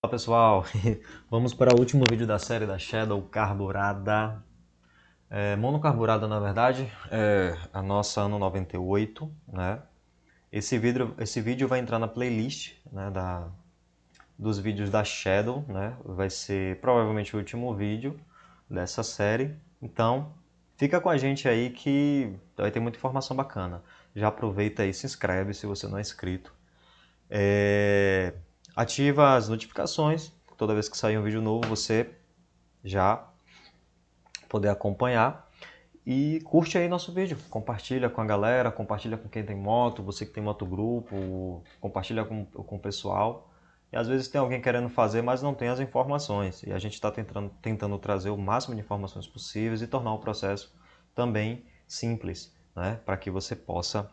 Olá pessoal, vamos para o último vídeo da série da Shadow carburada, monocarburada na verdade, a nossa ano 98, né? Esse vídeo vai entrar na playlist, né, dos vídeos da Shadow, né? Vai ser provavelmente o último vídeo dessa série, então fica com a gente aí que vai ter muita informação bacana. Já aproveita aí, se inscreve se você não é inscrito. É, Ativa as notificações. Toda vez que sair um vídeo novo, você já poder acompanhar. E curte aí nosso vídeo. Compartilha com a galera, compartilha com quem tem moto, você que tem moto grupo, compartilha com o pessoal. E às vezes tem alguém querendo fazer, mas não tem as informações. E a gente está tentando trazer o máximo de informações possíveis e tornar o processo também simples, né? Para que você possa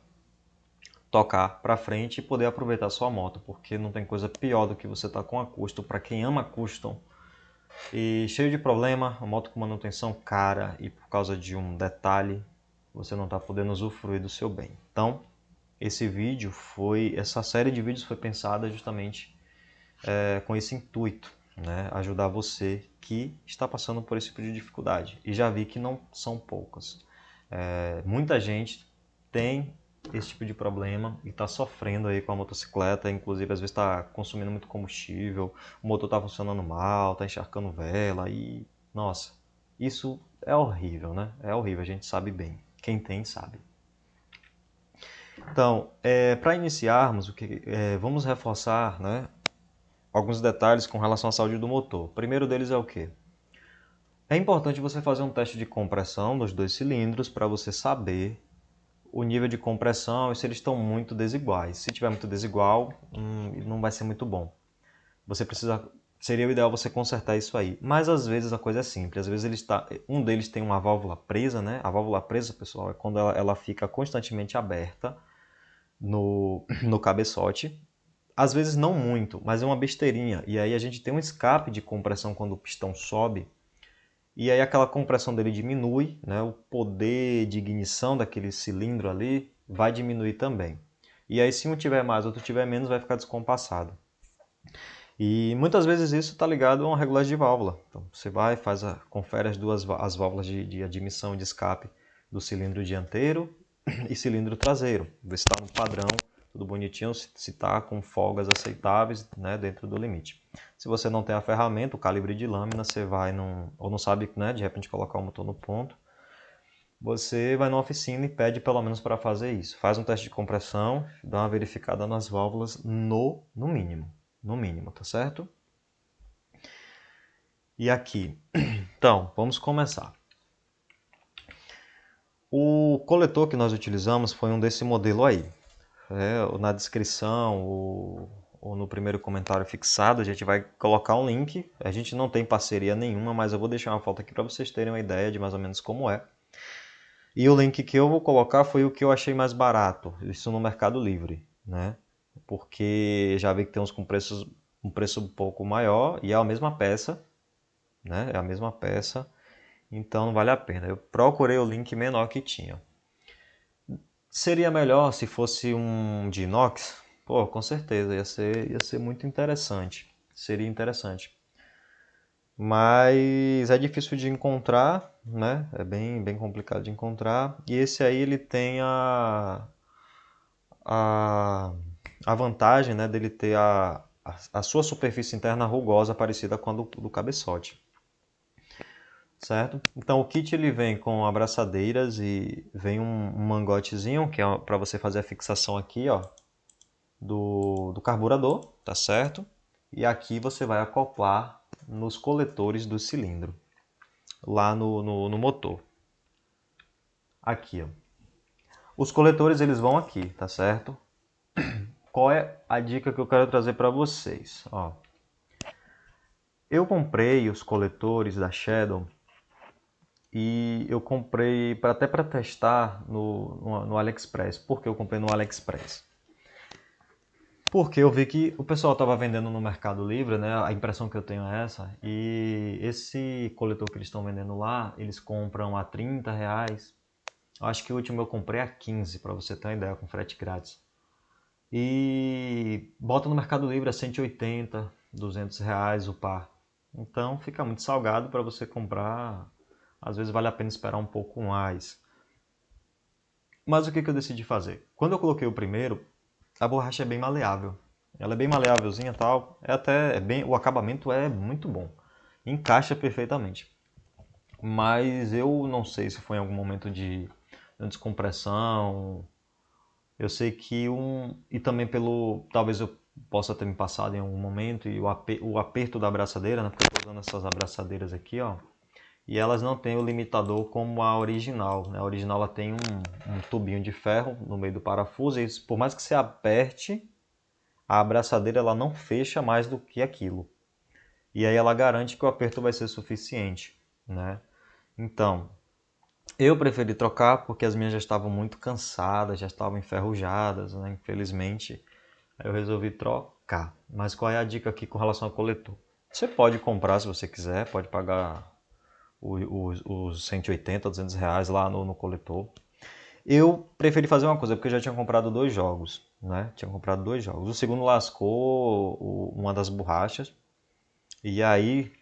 tocar para frente e poder aproveitar sua moto, porque não tem coisa pior do que você estar com a custom. Para quem ama custom e cheio de problema, a moto com manutenção cara e por causa de um detalhe, você não está podendo usufruir do seu bem. Então, essa série de vídeos foi pensada justamente com esse intuito, né? Ajudar você que está passando por esse tipo de dificuldade. E já vi que não são poucas. Muita gente tem esse tipo de problema e está sofrendo aí com a motocicleta, inclusive às vezes está consumindo muito combustível, o motor está funcionando mal, está encharcando vela e, nossa, isso é horrível, né? É horrível, a gente sabe bem, quem tem sabe. Então, para iniciarmos, vamos reforçar, né, alguns detalhes com relação à saúde do motor. O primeiro deles é o quê? É importante você fazer um teste de compressão dos dois cilindros para você saber o nível de compressão e se eles estão muito desiguais. Se tiver muito desigual, não vai ser muito bom. Seria o ideal você consertar isso aí. Mas às vezes a coisa é simples. Às vezes um deles tem uma válvula presa, né? A válvula presa, pessoal, é quando ela fica constantemente aberta no cabeçote. Às vezes não muito, mas é uma besteirinha. E aí a gente tem um escape de compressão quando o pistão sobe. E aí aquela compressão dele diminui, né? O poder de ignição daquele cilindro ali vai diminuir também. E aí se um tiver mais, outro tiver menos, vai ficar descompassado. E muitas vezes isso está ligado a uma regulagem de válvula. Então você vai, confere as válvulas de admissão e de escape do cilindro dianteiro e cilindro traseiro. Ver se está no padrão, tudo bonitinho, se está com folgas aceitáveis, né, dentro do limite. Se você não tem a ferramenta, o calibre de lâmina, você vai ou não sabe, né, de repente colocar o motor no ponto, você vai na oficina e pede pelo menos para fazer isso. Faz um teste de compressão, dá uma verificada nas válvulas no mínimo. No mínimo, tá certo? E aqui, então, vamos começar. O coletor que nós utilizamos foi um desse modelo aí. Na descrição ou no primeiro comentário fixado a gente vai colocar um link. A gente não tem parceria nenhuma, mas eu vou deixar uma foto aqui para vocês terem uma ideia de mais ou menos como é. E o link que eu vou colocar foi o que eu achei mais barato, isso no Mercado Livre, né? Porque já vi que tem uns com um preço um pouco maior e é a mesma peça, né? É a mesma peça, então não vale a pena. Eu procurei o link menor que tinha. Seria melhor se fosse um de inox? Pô, com certeza, ia ser muito interessante. Seria interessante. Mas é difícil de encontrar, né? É bem complicado de encontrar. E esse aí ele tem a, a vantagem, né, dele ter a sua superfície interna rugosa parecida com a do cabeçote. Certo? Então o kit ele vem com abraçadeiras e vem um mangotezinho que é para você fazer a fixação aqui, ó, do carburador, tá certo? E aqui você vai acoplar nos coletores do cilindro, lá no motor. Aqui, ó. Os coletores eles vão aqui, tá certo? Qual é a dica que eu quero trazer para vocês? Ó, eu comprei os coletores da Shadow e eu comprei até para testar no AliExpress. Por que eu comprei no AliExpress? Porque eu vi que o pessoal estava vendendo no Mercado Livre, né? A impressão que eu tenho é essa. E esse coletor que eles estão vendendo lá, eles compram a R$ 30. Acho que o último eu comprei a 15, para você ter uma ideia, com frete grátis. E bota no Mercado Livre a 180. R$ 200 o par. Então fica muito salgado para você comprar. Às vezes vale a pena esperar um pouco mais. Mas o que eu decidi fazer? Quando eu coloquei o primeiro, a borracha é bem maleável. Ela é bem maleávelzinha e tal. O acabamento é muito bom. Encaixa perfeitamente. Mas eu não sei se foi em algum momento de descompressão. Eu sei que e também talvez eu possa ter me passado em algum momento e o aperto da abraçadeira, né? Porque eu estou usando essas abraçadeiras aqui, ó. E elas não têm o limitador como a original, né? A original ela tem um tubinho de ferro no meio do parafuso e por mais que você aperte, a abraçadeira ela não fecha mais do que aquilo. E aí ela garante que o aperto vai ser suficiente, né? Então, eu preferi trocar porque as minhas já estavam muito cansadas, já estavam enferrujadas, né? Infelizmente. Aí eu resolvi trocar. Mas qual é a dica aqui com relação ao coletor? Você pode comprar se você quiser, pode pagar os 180, R$ 200 lá no coletor. Eu preferi fazer uma coisa, porque eu já tinha comprado 2 jogos, né? Tinha comprado 2 jogos. O segundo lascou uma das borrachas. E aí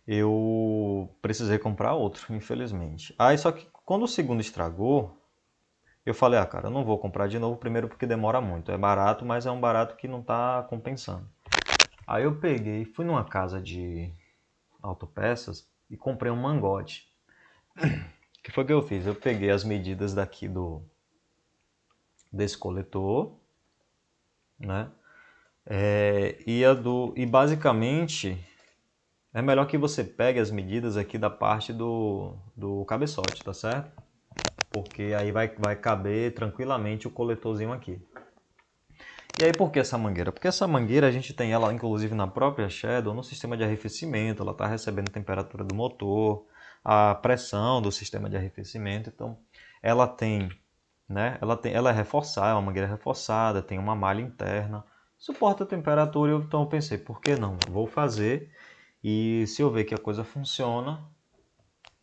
eu precisei comprar outro, infelizmente. Aí só que quando o segundo estragou, eu falei, cara, eu não vou comprar de novo, primeiro porque demora muito. É barato, mas é um barato que não está compensando. Aí eu peguei, fui numa casa de autopeças e comprei um mangote. O que foi que eu fiz? Eu peguei as medidas daqui desse coletor, né? E basicamente é melhor que você pegue as medidas aqui da parte do cabeçote, tá certo? Porque aí vai caber tranquilamente o coletorzinho aqui. E aí por que essa mangueira? Porque essa mangueira a gente tem ela inclusive na própria Shadow, no sistema de arrefecimento, ela está recebendo a temperatura do motor, a pressão do sistema de arrefecimento, então ela tem, né? Ela é reforçada, é uma mangueira reforçada, tem uma malha interna, suporta a temperatura, então eu pensei, por que não? Vou fazer e se eu ver que a coisa funciona,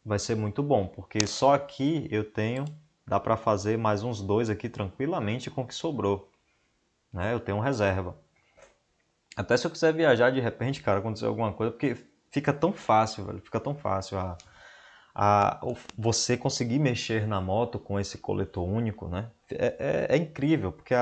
vai ser muito bom, porque só aqui dá para fazer mais uns 2 aqui tranquilamente com o que sobrou, né? Eu tenho reserva. Até se eu quiser viajar de repente, cara, acontecer alguma coisa, porque fica tão fácil, velho, fica tão fácil você conseguir mexer na moto com esse coletor único, né? É incrível, porque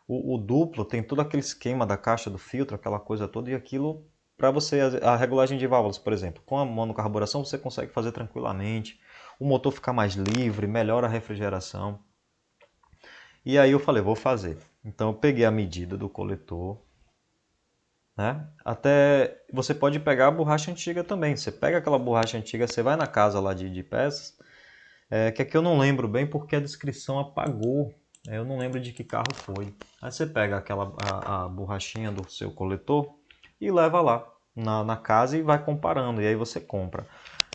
o duplo tem todo aquele esquema da caixa do filtro, aquela coisa toda, e aquilo, para você, a regulagem de válvulas, por exemplo, com a monocarburação você consegue fazer tranquilamente, o motor fica mais livre, melhora a refrigeração. E aí eu falei, vou fazer. Então eu peguei a medida do coletor, né? Até você pode pegar a borracha antiga também. Você pega aquela borracha antiga, você vai na casa lá de peças, que aqui eu não lembro bem porque a descrição apagou. Eu não lembro de que carro foi. Aí você pega a borrachinha do seu coletor e leva lá na casa e vai comparando. E aí você compra.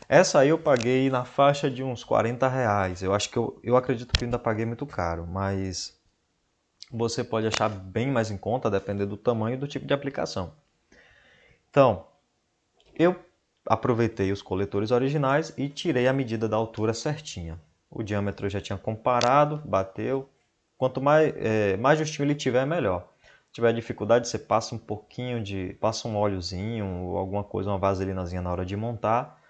Essa aí eu paguei na faixa de uns R$ 40. Eu acho que eu acredito que eu ainda paguei muito caro, mas você pode achar bem mais em conta, dependendo do tamanho e do tipo de aplicação. Então, eu aproveitei os coletores originais e tirei a medida da altura certinha. O diâmetro eu já tinha comparado, bateu. Quanto mais justinho ele tiver, melhor. Se tiver dificuldade, você passa um óleozinho ou alguma coisa, uma vaselinazinha na hora de montar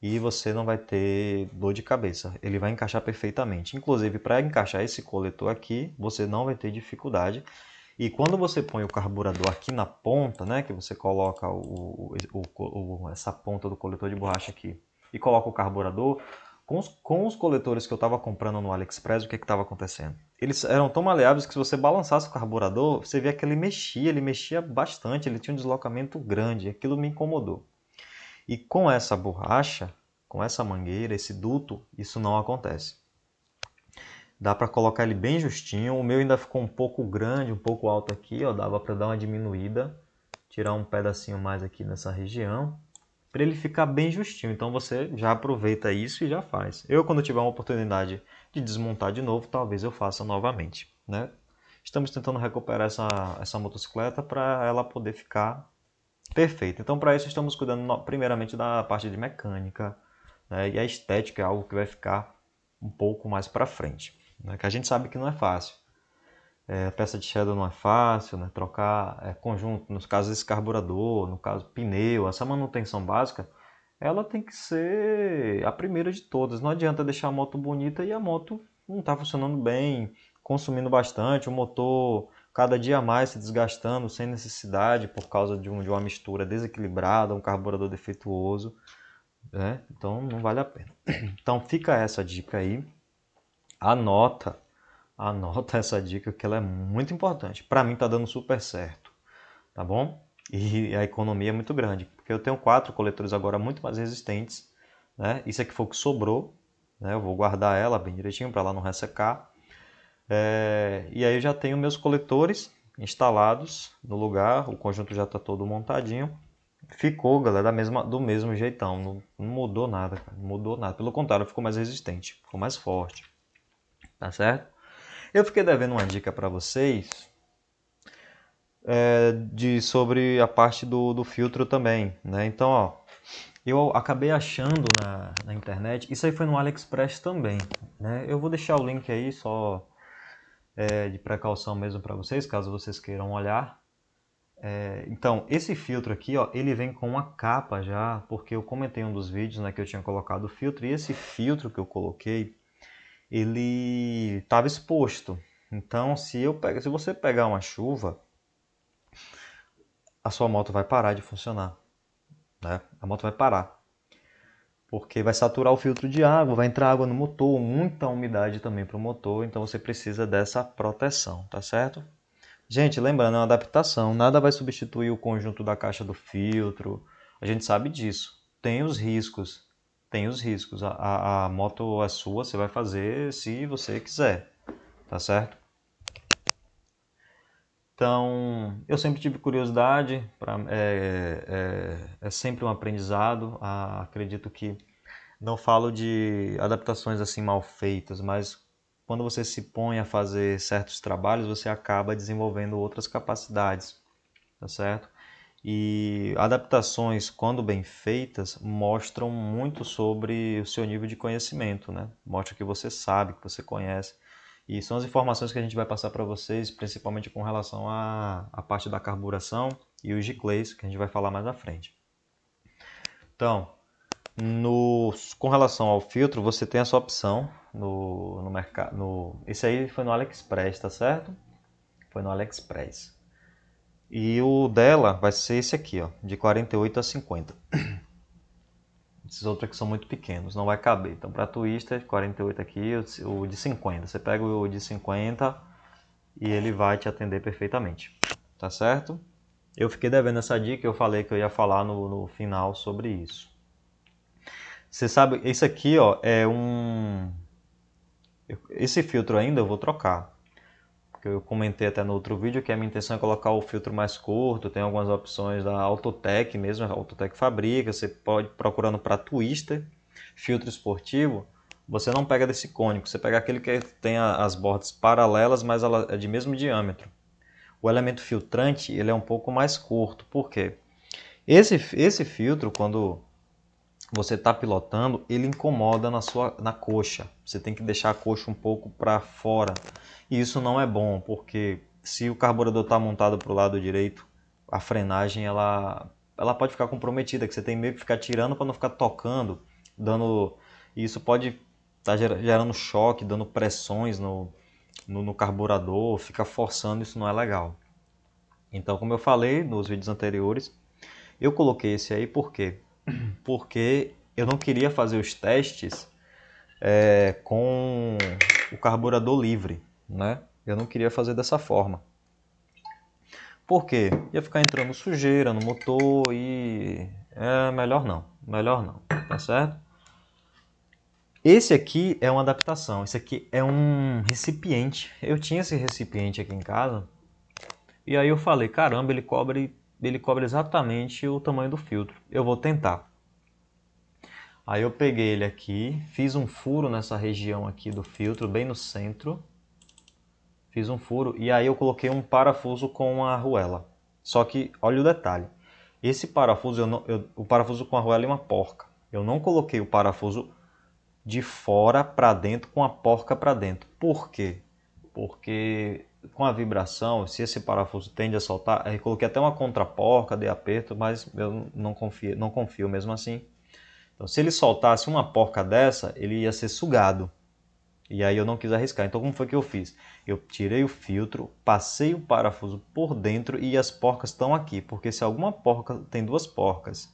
e você não vai ter dor de cabeça. Ele vai encaixar perfeitamente. Inclusive, para encaixar esse coletor aqui, você não vai ter dificuldade. E quando você põe o carburador aqui na ponta, né, que você coloca essa ponta do coletor de borracha aqui e coloca o carburador, com os coletores que eu estava comprando no AliExpress, o que estava acontecendo? Eles eram tão maleáveis que se você balançasse o carburador, você via que ele mexia bastante, ele tinha um deslocamento grande, aquilo me incomodou. E com essa borracha, com essa mangueira, esse duto, isso não acontece. Dá para colocar ele bem justinho. O meu ainda ficou um pouco grande, um pouco alto aqui, ó. Dava para dar uma diminuída, tirar um pedacinho mais aqui nessa região, para ele ficar bem justinho. Então você já aproveita isso e já faz. Eu, quando tiver uma oportunidade de desmontar de novo, talvez eu faça novamente, né? Estamos tentando recuperar essa motocicleta para ela poder ficar perfeita. Então, para isso, estamos cuidando primeiramente da parte de mecânica, né? E a estética é algo que vai ficar um pouco mais para frente, né? Que a gente sabe que não é fácil. Peça de Shadow não é fácil, né? Trocar conjunto, nos casos esse carburador, no caso pneu, essa manutenção básica, ela tem que ser a primeira de todas. Não adianta deixar a moto bonita e a moto não está funcionando bem, consumindo bastante, o motor cada dia mais se desgastando sem necessidade por causa de uma mistura desequilibrada, um carburador defeituoso, né? Então não vale a pena. Então fica essa dica aí, anota, anota essa dica que ela é muito importante. Para mim tá dando super certo, tá bom? E a economia é muito grande, porque eu tenho 4 coletores agora muito mais resistentes, né? Isso aqui foi o que sobrou, né? Eu vou guardar ela bem direitinho para ela não ressecar. E aí eu já tenho meus coletores instalados no lugar, o conjunto já está todo montadinho. Ficou, galera, do mesmo jeitão, não mudou nada, cara, não mudou nada. Pelo contrário, ficou mais resistente, ficou mais forte, tá certo? Eu fiquei devendo uma dica para vocês sobre a parte do filtro também, né? Então, ó, eu acabei achando na internet, isso aí foi no AliExpress também, né? Eu vou deixar o link aí só de precaução mesmo para vocês, caso vocês queiram olhar. Então, esse filtro aqui, ó, ele vem com uma capa já, porque eu comentei em um dos vídeos, né, que eu tinha colocado o filtro, e esse filtro que eu coloquei, ele estava exposto. Então, se você pegar uma chuva, a sua moto vai parar de funcionar, né? A moto vai parar, porque vai saturar o filtro de água, vai entrar água no motor, muita umidade também para o motor, então você precisa dessa proteção, tá certo? Gente, lembrando, é uma adaptação, nada vai substituir o conjunto da caixa do filtro, a gente sabe disso. Tem os riscos, tem os riscos. A moto é sua, você vai fazer se você quiser, tá certo? Então, eu sempre tive curiosidade, é sempre um aprendizado. Acredito que não falo de adaptações assim mal feitas, mas quando você se põe a fazer certos trabalhos, você acaba desenvolvendo outras capacidades, tá certo? E adaptações, quando bem feitas, mostram muito sobre o seu nível de conhecimento, né? Mostra que você sabe, que você conhece. E são as informações que a gente vai passar para vocês, principalmente com relação à parte da carburação e os giclês, que a gente vai falar mais à frente. Então, com relação ao filtro, você tem essa opção no mercado. Esse aí foi no AliExpress, tá certo? Foi no AliExpress. E o dela vai ser esse aqui, ó, de 48 a 50. Esses outros aqui são muito pequenos, não vai caber. Então, para Twister, 48 aqui, o de 50. Você pega o de 50 e ele vai te atender perfeitamente. Tá certo? Eu fiquei devendo essa dica, eu falei que eu ia falar no final sobre isso. Você sabe, esse aqui, ó, é um... Esse filtro ainda eu vou trocar. Porque eu comentei até no outro vídeo que a minha intenção é colocar o filtro mais curto. Tem algumas opções da Autotech mesmo, a Autotech fabrica. Você pode procurando para Twister, filtro esportivo. Você não pega desse cônico, você pega aquele que tem as bordas paralelas, mas ela é de mesmo diâmetro. O elemento filtrante ele é um pouco mais curto. Por quê? Esse filtro, quando você está pilotando, ele incomoda na coxa. Você tem que deixar a coxa um pouco para fora. E isso não é bom, porque se o carburador está montado para o lado direito, a frenagem ela pode ficar comprometida, que você tem meio que ficar tirando para não ficar tocando, dando. E isso pode estar gerando choque, dando pressões no carburador, fica forçando, isso não é legal. Então, como eu falei nos vídeos anteriores, eu coloquei esse aí por quê? Porque eu não queria fazer os testes com o carburador livre, né? Eu não queria fazer dessa forma. Por quê? Ia ficar entrando sujeira no motor e melhor não, tá certo? Esse aqui é uma adaptação, esse aqui é um recipiente. Eu tinha esse recipiente aqui em casa e aí eu falei, caramba, ele cobre exatamente o tamanho do filtro. Eu vou tentar. Aí eu peguei ele aqui, fiz um furo nessa região aqui do filtro, bem no centro. Fiz um furo e aí eu coloquei um parafuso com a arruela. Só que, olha o detalhe. Esse parafuso, o parafuso com a arruela é uma porca. Eu não coloquei o parafuso de fora para dentro com a porca para dentro. Por quê? Porque com a vibração, se esse parafuso tende a soltar, aí coloquei até uma contraporca, dei aperto, mas eu não confio mesmo assim. Então, se ele soltasse uma porca dessa, ele ia ser sugado. E aí eu não quis arriscar. Então, como foi que eu fiz? Eu tirei o filtro, passei o parafuso por dentro e as porcas estão aqui. Porque se alguma porca, tem duas porcas,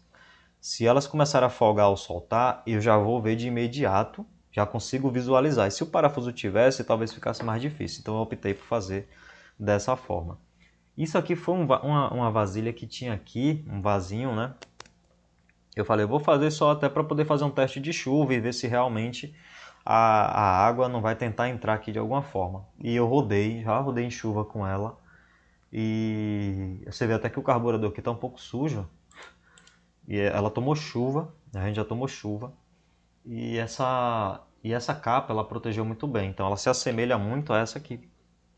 se elas começarem a folgar ao soltar, eu já vou ver de imediato, já consigo visualizar. E se o parafuso tivesse, talvez ficasse mais difícil. Então eu optei por fazer dessa forma. Isso aqui foi uma vasilha que tinha aqui, um vasinho, né? Eu falei, eu vou fazer só até para poder fazer um teste de chuva e ver se realmente a água não vai tentar entrar aqui de alguma forma. E eu já rodei em chuva com ela. E você vê até que o carburador aqui está um pouco sujo. E ela tomou chuva, a gente já tomou chuva. E essa capa ela protegeu muito bem. Então ela se assemelha muito a essa aqui,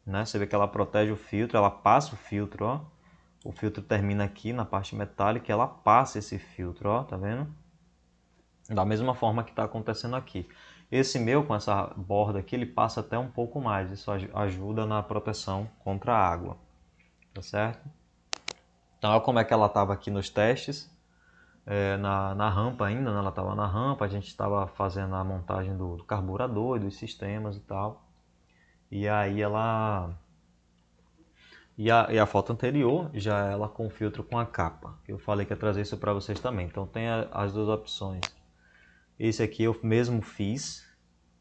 né? Você vê que ela protege o filtro, ela passa o filtro, ó. O filtro termina aqui na parte metálica e ela passa esse filtro, ó, tá vendo? Da mesma forma que está acontecendo aqui. Esse meu, com essa borda aqui, ele passa até um pouco mais. Isso ajuda na proteção contra a água, tá certo? Então, olha como é que ela estava aqui nos testes. Na rampa ainda, né? Ela estava na rampa, a gente estava fazendo a montagem do carburador e dos sistemas e tal. E aí ela... E a foto anterior, já ela com filtro com a capa. Eu falei que ia trazer isso para vocês também. Então tem as duas opções. Esse aqui eu mesmo fiz,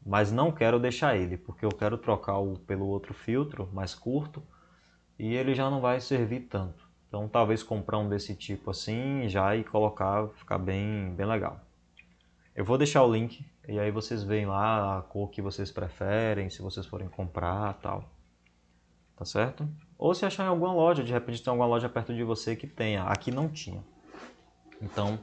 mas não quero deixar ele, porque eu quero trocar pelo outro filtro, mais curto, e ele já não vai servir tanto. Então talvez comprar um desse tipo assim já e colocar, ficar bem, bem legal. Eu vou deixar o link e aí vocês veem lá a cor que vocês preferem, se vocês forem comprar tal. Tá certo? Ou se achar em alguma loja, de repente tem alguma loja perto de você que tenha. Aqui não tinha. Então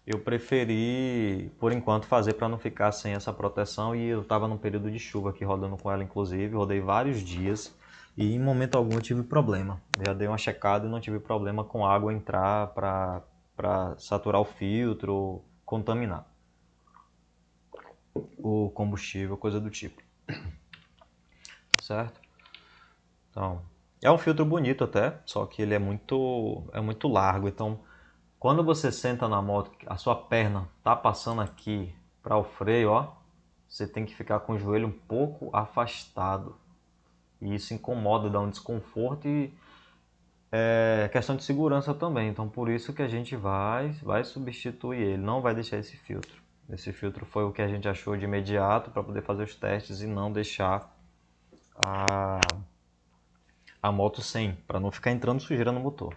eu preferi, por enquanto, fazer para não ficar sem essa proteção. E eu estava num período de chuva aqui rodando com ela, inclusive. Rodei vários dias e em momento algum eu tive problema. Eu já dei uma checada e não tive problema com água entrar para saturar o filtro, contaminar o combustível, coisa do tipo. Certo? Então, é um filtro bonito até, só que ele é muito largo. Então, quando você senta na moto, a sua perna tá passando aqui para o freio, ó, você tem que ficar com o joelho um pouco afastado. E isso incomoda, dá um desconforto e é questão de segurança também. Então, por isso que a gente vai substituir ele, não vai deixar esse filtro. Esse filtro foi o que a gente achou de imediato para poder fazer os testes e não deixar a moto sem, para não ficar entrando sujeira no motor.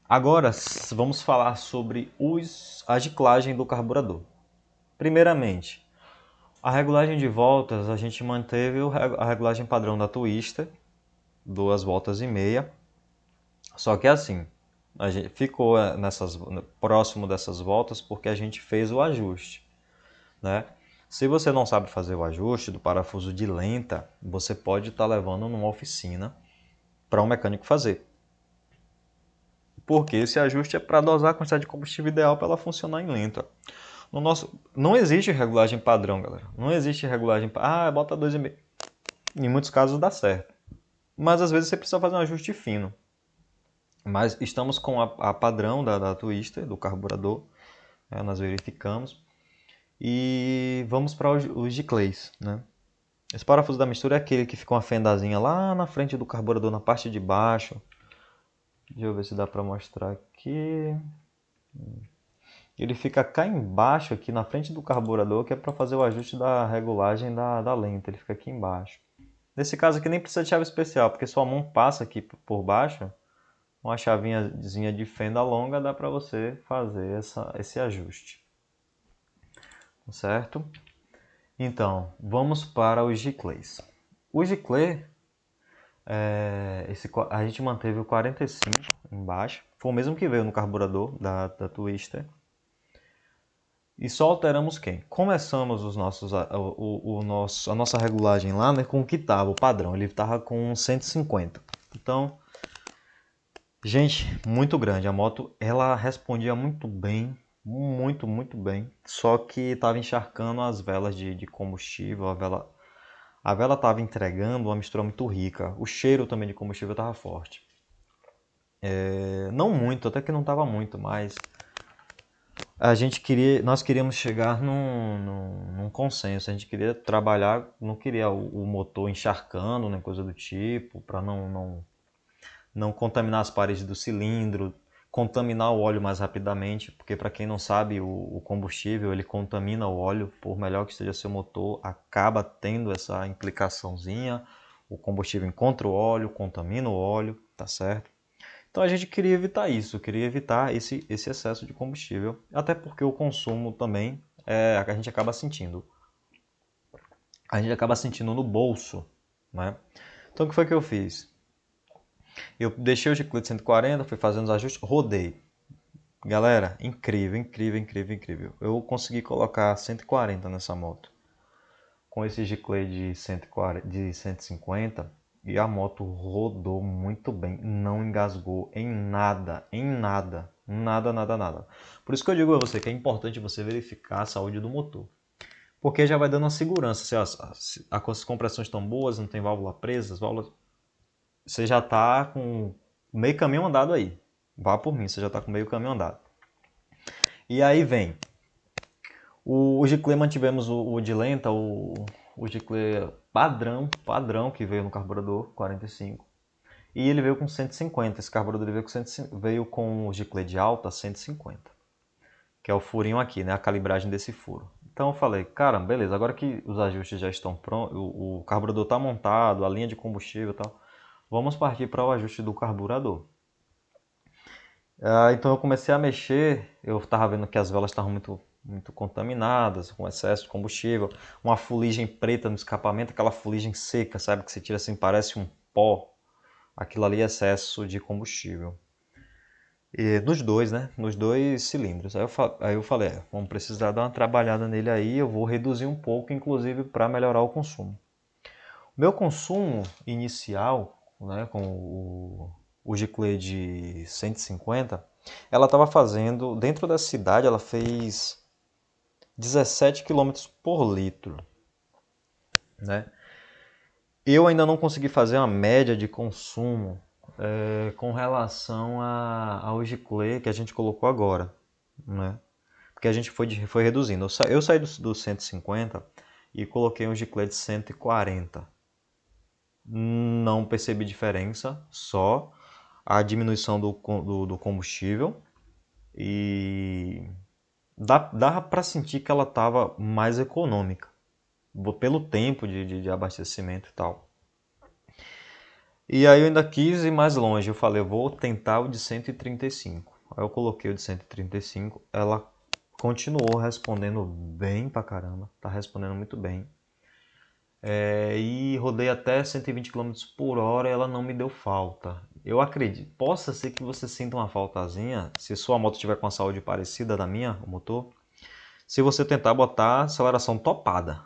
Agora vamos falar sobre a giclagem do carburador. Primeiramente, a regulagem de voltas, a gente manteve a regulagem padrão da Twister, 2,5 voltas. Só que assim, a gente ficou próximo dessas voltas porque a gente fez o ajuste, né? Se você não sabe fazer o ajuste do parafuso de lenta, você pode estar levando numa oficina para um mecânico fazer. Porque esse ajuste é para dosar a quantidade de combustível ideal para ela funcionar em lenta. Não existe regulagem padrão, galera. Não existe regulagem... bota 2,5. Em muitos casos dá certo. Mas às vezes você precisa fazer um ajuste fino. Mas estamos com a padrão da Twister, do carburador. Nós verificamos. E vamos para os giclês, né? Esse parafuso da mistura é aquele que fica uma fendazinha lá na frente do carburador, na parte de baixo. Deixa eu ver se dá para mostrar aqui. Ele fica cá embaixo, aqui na frente do carburador, que é para fazer o ajuste da regulagem da lenta. Ele fica aqui embaixo. Nesse caso aqui nem precisa de chave especial, porque sua mão passa aqui por baixo. Uma chavinhazinha de fenda longa dá para você fazer esse ajuste. Certo? Então, vamos para os giclês. O giclê, a gente manteve o 45 embaixo. Foi o mesmo que veio no carburador da Twister. E só alteramos quem? Começamos a nossa regulagem lá, né, com o que estava, o padrão. Ele estava com 150. Então, gente, muito grande. A moto, ela respondia muito bem. Muito bem. Só que estava encharcando as velas de combustível, A vela estava entregando uma mistura muito rica. O cheiro também de combustível estava forte. Não muito, até que não estava muito, mas nós queríamos chegar num consenso. A gente queria trabalhar, não queria o motor encharcando, nem coisa do tipo, para não contaminar as paredes do cilindro, contaminar o óleo mais rapidamente, porque para quem não sabe, o combustível ele contamina o óleo, por melhor que esteja seu motor, acaba tendo essa implicaçãozinha. O combustível encontra o óleo, contamina o óleo, tá certo? Então a gente queria evitar isso, queria evitar esse excesso de combustível, até porque o consumo também a gente acaba sentindo. A gente acaba sentindo no bolso, né? Então o que foi que eu fiz? Eu deixei o giclete 140, fui fazendo os ajustes, rodei. Galera, incrível, incrível, incrível, incrível. Eu consegui colocar 140 nessa moto. Com esse giclete de 140, de 150 e a moto rodou muito bem, não engasgou em nada, em nada, nada, nada, nada. Por isso que eu digo a você que é importante você verificar a saúde do motor, porque já vai dando uma segurança, se as compressões estão boas, não tem válvula presa, as válvulas, você já está com meio caminho andado aí. Vá por mim, você já está com meio caminho andado. E aí vem o giclê, mantivemos o de lenta, o giclê padrão que veio no carburador 45. E ele veio com 150. Esse carburador veio com o giclê de alta 150, que é o furinho aqui, né? A calibragem desse furo. Então eu falei, cara, beleza, agora que os ajustes já estão prontos, o carburador está montado, a linha de combustível e tal, vamos partir para o ajuste do carburador. Então eu comecei a mexer, eu estava vendo que as velas estavam muito contaminadas, com excesso de combustível, uma fuligem preta no escapamento, aquela fuligem seca, sabe, que você tira assim, parece um pó. Aquilo ali é excesso de combustível. E nos dois, né? Nos dois cilindros. Aí eu falei, vamos precisar dar uma trabalhada nele aí, eu vou reduzir um pouco, inclusive para melhorar o consumo. O meu consumo inicial, né, com o giclê de 150, ela estava fazendo, dentro da cidade, ela fez 17 km por litro, né? Eu ainda não consegui fazer uma média de consumo com relação ao giclê que a gente colocou agora, né? Porque a gente foi reduzindo. Eu saí do 150 e coloquei um giclê de 140. Não percebi diferença, só a diminuição do combustível e dava para sentir que ela estava mais econômica, pelo tempo de abastecimento e tal. E aí eu ainda quis ir mais longe, eu falei, eu vou tentar o de 135. Aí eu coloquei o de 135, ela continuou respondendo bem pra caramba, tá respondendo muito bem. E rodei até 120 km por hora e ela não me deu falta. Eu acredito, possa ser que você sinta uma faltazinha, se sua moto tiver com a saúde parecida da minha, o motor, se você tentar botar a aceleração topada,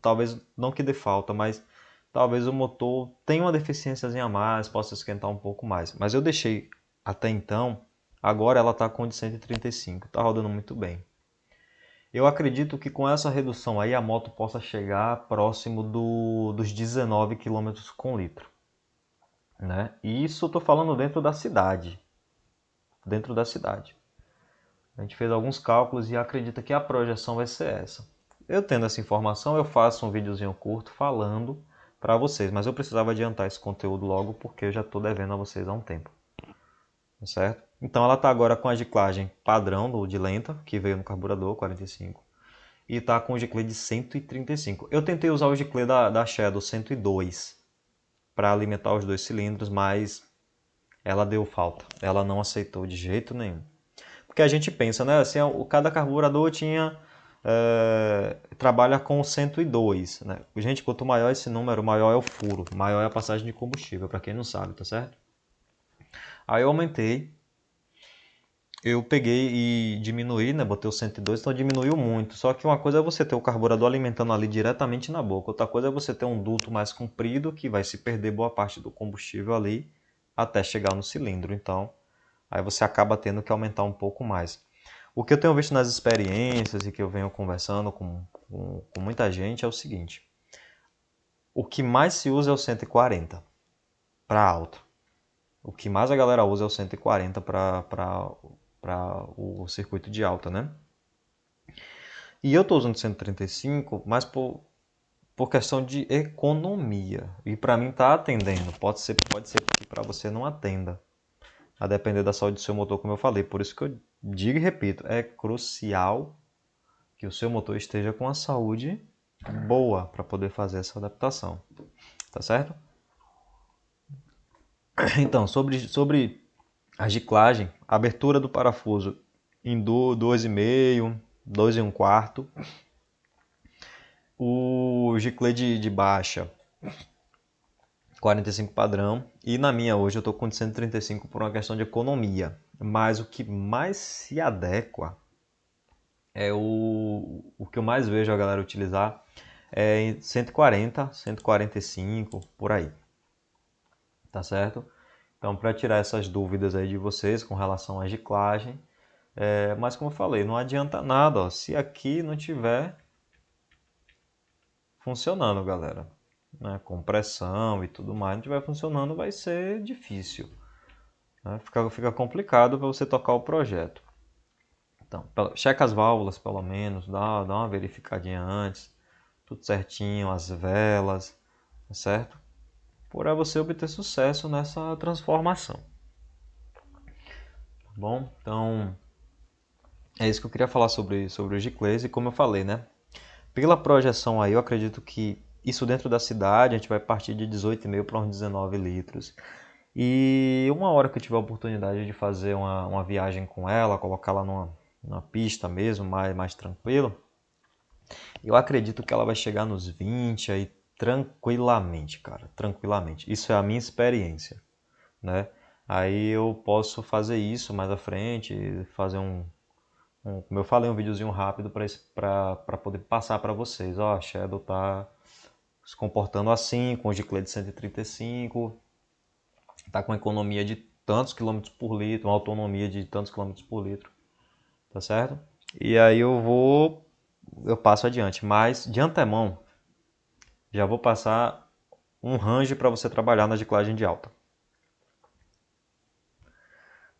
talvez não que dê falta, mas talvez o motor tenha uma deficiênciazinha a mais, possa esquentar um pouco mais. Mas eu deixei até então, agora ela está com de 135, está rodando muito bem. Eu acredito que com essa redução aí a moto possa chegar próximo dos 19 km com litro, né? E isso eu estou falando dentro da cidade. Dentro da cidade. A gente fez alguns cálculos e acredita que a projeção vai ser essa. Eu tendo essa informação, eu faço um videozinho curto falando para vocês, mas eu precisava adiantar esse conteúdo logo porque eu já estou devendo a vocês há um tempo, certo? Então ela está agora com a giclagem padrão de lenta, que veio no carburador 45, e está com o giclê de 135. Eu tentei usar o giclê da Shadow 102 para alimentar os dois cilindros, mas ela deu falta, ela não aceitou de jeito nenhum. Porque a gente pensa, né? Assim, cada carburador trabalha com 102, né? Gente, quanto maior esse número, maior é o furo, maior é a passagem de combustível, para quem não sabe, tá certo? Aí eu aumentei, eu peguei e diminuí, né? Botei o 102, então diminuiu muito. Só que uma coisa é você ter o carburador alimentando ali diretamente na boca, outra coisa é você ter um duto mais comprido que vai se perder boa parte do combustível ali até chegar no cilindro. Então, aí você acaba tendo que aumentar um pouco mais. O que eu tenho visto nas experiências e que eu venho conversando com muita gente é o seguinte. o que mais se usa é o 140 para alta. O que mais a galera usa é o 140 para o circuito de alta, né? E eu estou usando 135, mas por questão de economia. E para mim tá atendendo. Pode ser que para você não atenda. A depender da saúde do seu motor, como eu falei. Por isso que eu digo e repito, é crucial que o seu motor esteja com a saúde boa para poder fazer essa adaptação. Tá certo? Então, sobre a giclagem, a abertura do parafuso em 2,5, 2,1/4. O giclê de baixa 45 padrão, e na minha hoje eu estou com 135 por uma questão de economia, mas o que mais se adequa é o que eu mais vejo a galera utilizar é 140, 145, por aí, tá certo? Então, para tirar essas dúvidas aí de vocês com relação à giclagem, mas como eu falei, não adianta nada, ó, se aqui não tiver funcionando, galera, né, com pressão e tudo mais, não estiver funcionando, vai ser difícil, né? Fica complicado para você tocar o projeto. Então, checa as válvulas pelo menos, dá uma verificadinha antes, tudo certinho, as velas, tá certo? Para você obter sucesso nessa transformação. Tá bom? Então, é isso que eu queria falar sobre o Giclês, e como eu falei, né? Pela projeção aí, eu acredito que isso dentro da cidade, a gente vai partir de 18,5 para uns 19 litros. E uma hora que eu tiver a oportunidade de fazer uma viagem com ela, colocar ela numa pista mesmo, mais tranquilo, eu acredito que ela vai chegar nos 20 aí tranquilamente, cara, tranquilamente. Isso é a minha experiência, né? Aí eu posso fazer isso mais à frente, fazer como eu falei, um videozinho rápido para poder passar para vocês. Ó, a Shadow tá se comportando assim, com o giclê de 135, tá com economia de tantos quilômetros por litro, uma autonomia de tantos quilômetros por litro, tá certo? E aí eu passo adiante, mas de antemão já vou passar um range para você trabalhar na giclagem de alta.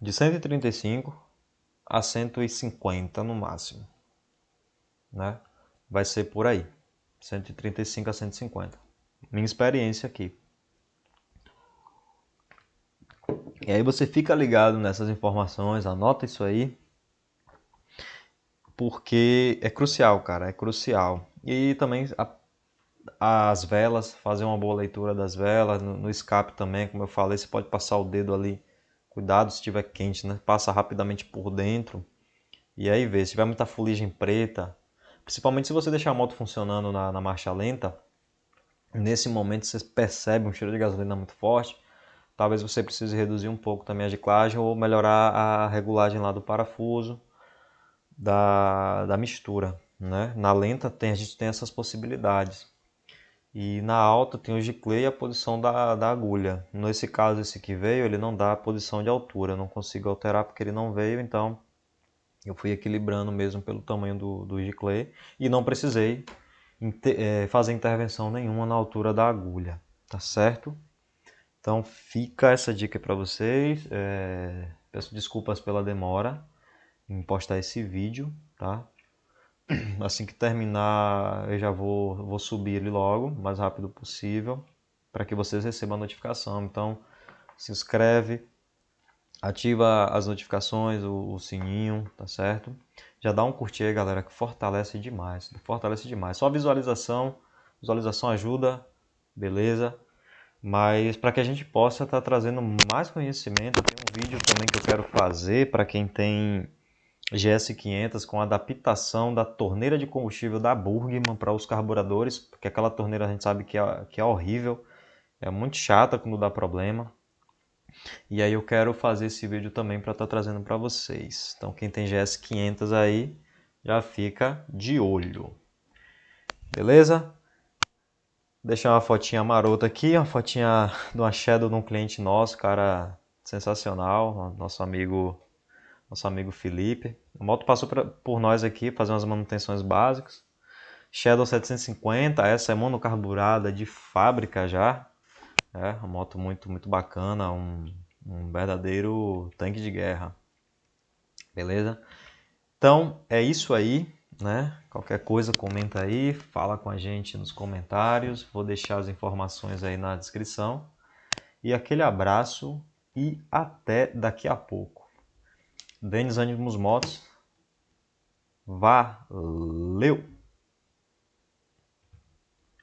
De 135 a 150 no máximo, né? Vai ser por aí, 135 a 150. Minha experiência aqui. E aí você fica ligado nessas informações, anota isso aí, porque é crucial, cara, é crucial. E também as velas, fazer uma boa leitura das velas, no escape também, como eu falei, você pode passar o dedo ali, cuidado se estiver quente, né? Passa rapidamente por dentro e aí vê, se tiver muita fuligem preta, principalmente se você deixar a moto funcionando na marcha lenta, nesse momento você percebe um cheiro de gasolina muito forte, talvez você precise reduzir um pouco também a giclagem ou melhorar a regulagem lá do parafuso, da mistura, né? Na lenta a gente tem essas possibilidades. E na alta tem o giclê e a posição da agulha. Nesse caso, esse que veio, ele não dá a posição de altura. Eu não consigo alterar porque ele não veio, então eu fui equilibrando mesmo pelo tamanho do giclê e não precisei fazer intervenção nenhuma na altura da agulha, tá certo? Então fica essa dica para vocês. Peço desculpas pela demora em postar esse vídeo, tá? Assim que terminar, eu já vou subir ele logo, o mais rápido possível, para que vocês recebam a notificação. Então, se inscreve, ativa as notificações, o sininho, tá certo? Já dá um curtir aí, galera, que fortalece demais, fortalece demais. Só visualização ajuda, beleza? Mas para que a gente possa estar trazendo mais conhecimento, tem um vídeo também que eu quero fazer para quem tem GS500 com adaptação da torneira de combustível da Burgman para os carburadores, porque aquela torneira a gente sabe que é horrível, é muito chata quando dá problema. E aí eu quero fazer esse vídeo também para estar trazendo para vocês. Então quem tem GS500 aí, já fica de olho. Beleza? Deixar uma fotinha marota aqui, uma fotinha de uma Shadow de um cliente nosso, cara sensacional, nosso amigo Felipe. A moto passou por nós aqui, fazer umas manutenções básicas. Shadow 750, essa é monocarburada de fábrica já. É uma moto muito bacana, um verdadeiro tanque de guerra. Beleza? Então é isso aí, né? Qualquer coisa comenta aí, fala com a gente nos comentários. Vou deixar as informações aí na descrição. E aquele abraço e até daqui a pouco. Denis Animus Motos. Valeu!